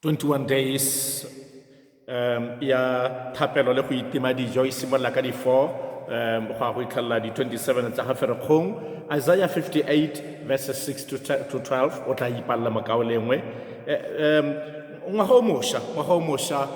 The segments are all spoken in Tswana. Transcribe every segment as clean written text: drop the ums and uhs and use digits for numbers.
21 days ya thapelo le go itima dijo e simolola ka di 4 go a go itlhalela di 27 tsa ga Ferikgong. Isaiah 58 verses 6 to 12 o tla ipalela mokao lengwe ngwaga o mošwa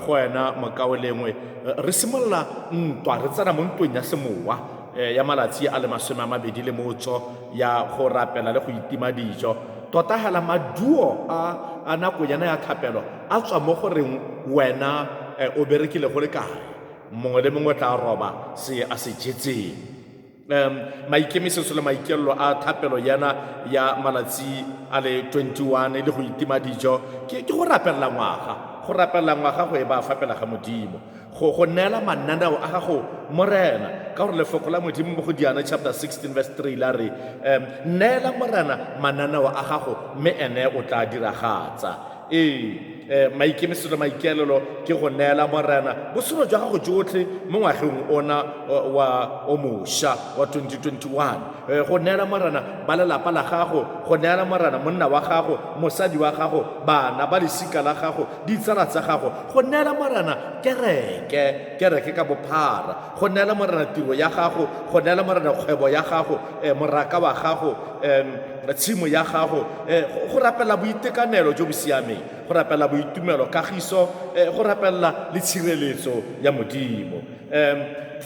go wena mokao lengwe re simolola ntwa re tsena mo ntweng ya semowa ya malatsi a le 21 ya go rapela le go itima dijo. Tota hela maduo a nako yana ya thapelo a tswa mo goreng wena o berekile go le kae, mongwe le mongwe tla roba se a se jetseng. Maikemisetso le maikelelo a thapelo yana ya malatsi a le 21 le go itima dijo ke go rapella ngwaga go e ba fapela ga Modimo, go neela mananeo a gago morena ka gore lefoko la Modimo mo go Diana chapter 16 verse 3 la re neela morena mananeo a gago mme ene o tla diragatsa. Maikemisetso le maikaelelo ke go neela morena botshelo jwa gago jotlhe mo ngwageng ona o mošwa wa 2021, go neela morena ba lelapa la gago, go neela morena monna wa gago, mosadi wa gago, bana ba lesika la gago, ditsala tsa gago, go neela morena kereke ka bophara, go neela morena tiro ya gago, go neela morena kgwebo ya gago, moraka wa gago, tshimo ya gago, go rapela boitekanelo jo bo siameng, go rapela boitumelo, kagiso, go rapela le tshireletso ya Modimo.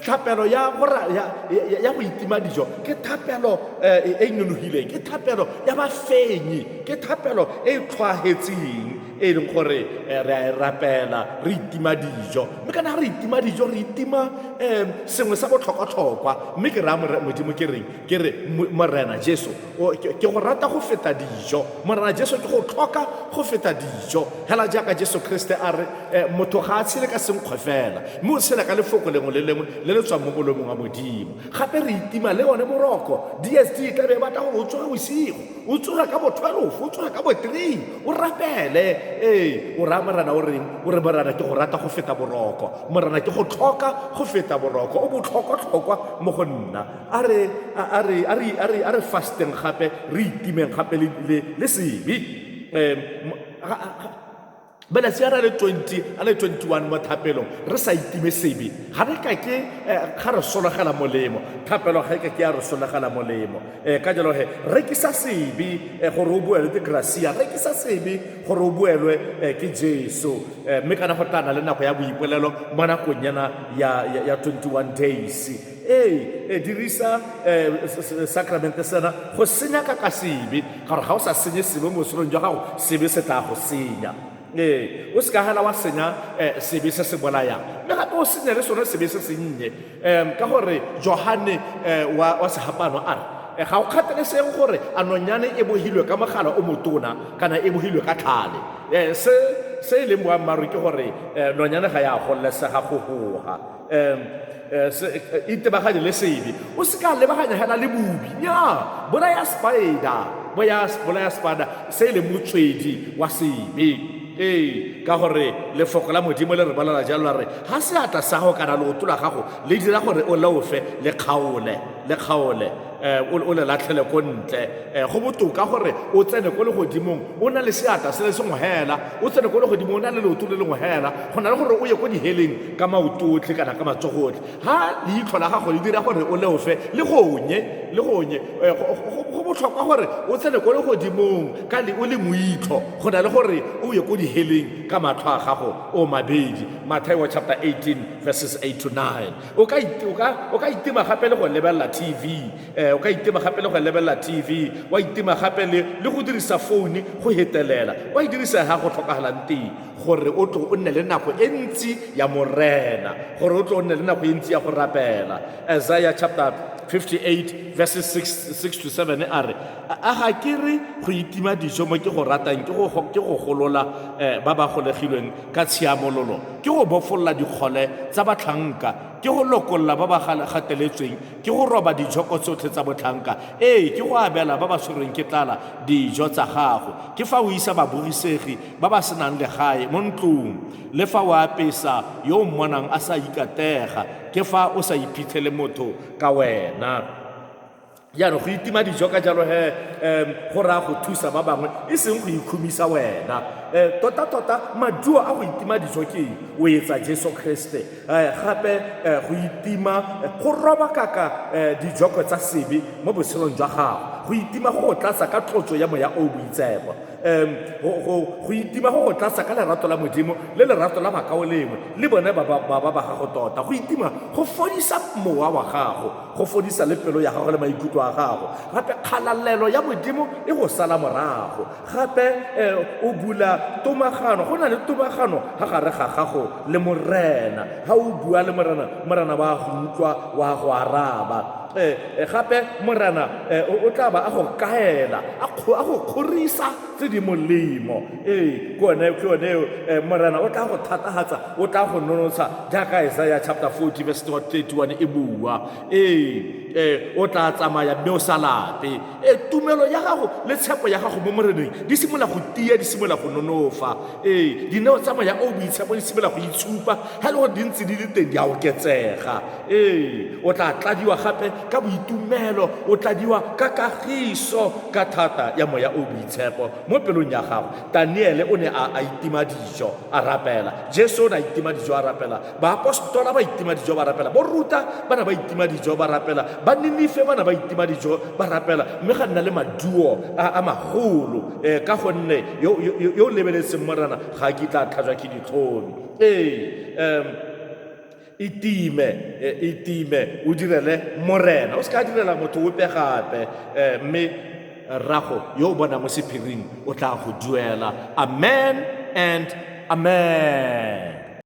Thapelo ya go itima dijo ke thapelo e nonofileng, ke thapelo ya bafenyi, ke thapelo e tlwaetseng e leng gore re a e rapela re itima dijo. Mme kana re itima dijo re itima sengwe sa botlhokwa mme ke ra Modimo ke reng, ke re morena Jesu ke go rata go feta dijo, morena Jesu ke go tlhoka go feta dijo. Hela jaaka Jesu Kriste a re motho ga a tshele ka senkgwe fela mme o tshela ka lefoko lengwe le lengwe le le tswang mo molomong wa Modimo. Gape re itima le one boroko, DSD tla be batla gore o tsoga bosigo, o tsoga ka bo 12, o tsoga ka bo 3, o rapele. O ra morena o reng, o re morena ke go rata go feta boroko, morena ke go tlhoka go feta boroko, o botlhokwa mo go nna. A re fasteng gape re itimeng gape le sebi. Malatsi a le 21 mo thapelong re sa itime sebi ga re ka ke ga re sologela molemo, thapelo ga e ka ke ya re sologela molemo. Ka jalo rekisa sebi gore o boelwe ke gracia, rekisa sebi gore o boelwe ke Jesu. Mme kana go tana le nako ya boipolelo mo nakong yana ya 21 days. Dirisa sacramente sena go senya ka sebi, gore ga o sa senye sebe mo botshelong jwa gago sebe se tla go senya. O se ka hela wa senya sebe se se bolayang, mme gape o senya le sone sebe se sennye. Ka gore Johane wa Sehapano a re ga o kgathalesege gore a nonyane e bogilwe ka mogala o motona kana e bogilwe ka tlhale. Se e leng boammaaruri ke gore nonyane ga ya gololesega go goga, itebaganye le sebe. O se ka lebaganya hela le bobi, nnyaa, bolaya spider se e leng motswedi wa sebe. Ka gore lefoko la Modimo le re bolela jalo la re ga seatla sa gago kana leoto la gago le dira gore o leofe le kgaole o le latlhele ko ntle, go botoka gore o tsene ko legodimong o na le seatla se le sengwe hela, o tsene ko legodimong o na le leoto le lengwe hela, go na le gore o ye ko diheleng ka maoto otlhe kana ka matsogo otlhe. Ga leitlho la gago le dira gore o leofe le gonye go botlhokwa gore o tsene ko legodimong ka o le moitlho, go na le gore o ye ko diheleng ka matlho a gago o mabedi. Matthew chapter 18 verses 8 to 9. O ka itima gape le go lebelela TV, o ka itima gape le go lebelela TV, wa itima gape le go dirisa phone go hetelela, wa e dirisa ga go tlhokagalang teng gore o tlo o nne le nako e ntsi ya morena, gore o tlo o nne le nako e ntsi ya go rapela. Isaiah chapter 58 verses 6 to 7 a re a ga ke re go itima dijo mo ke go ratang ke go golola ba ba golegilweng ka tshiamololo, ke go bofolola dikgole tsa batlhanka, ke go lokolola ba ba gateletsweng, ke go roba dijoko tsotlhe tsa botlhanka, ke go abela ba ba tshwerweng ke tlala dijo tsa gago, ke fa o isa babogisegi ba ba senang legae mo ntlong, le fa o apesa yo o mmonang a sa ikatega, ke fa o sa iphitlhele motho ka wena. Jaanong go itima dijo ka jalo go raya go thusa ba bangwe e seng go ikhumisa wena. tota maduo a go itima dijo ke o etsa Jesu Kriste gape go itima go roba kaka dijoko tsa sebe mo botshelong jwa gago go itima go tlatsa ka tlotso ya moya o boitshepo go itima go tlatsa ka lerato la modimo le lerato la makao lengwe le bone ba gago tota go itima go fodisa mowa wa gago go fodisa le pelo ya gago le maikutlo a gago gape kgalalelo ya modimo e go sala morago gape o bula tomagano go na le tomagano ga gare ga gago le morena ga o bua le morena wa go utlwa wa go araba gape morena o tla ba a go kaela a go kgorisa tse di molemo ke one morena o tla go thatagatsa o tla go nonotsha jaaka Isaiah chapter 40 verse 31 e bua o tla tsamaya mme o sa lape tumelo ya gago le tshepo ya gago mo moreneng di simola go tia di simola go nonofa dineo tsa moya o boitshepo di simola go itshupa ga le go dintsi di le teng di a oketsega o tla tladiwa gape ka boitumelo o tladiwa ka kagiso ka thata ya moya o boitshepo mo pelong ya gago Daniele o ne a itima dijo a rapela Jesu o ne a itima dijo a rapela baapostola ba itima dijo ba rapela boruta bana ba itima dijo ba rapela ba Ninife bana ba itima dijo ba rapela mme ga nna le maduo a magolo ka gonne yo lebeletseng morana ga ke tla tlhatswa ke ditlhomi itime o direle morena o se ka direla motho ope gape mme rago yo o bona mo sephiring o tla go duela amen and amen.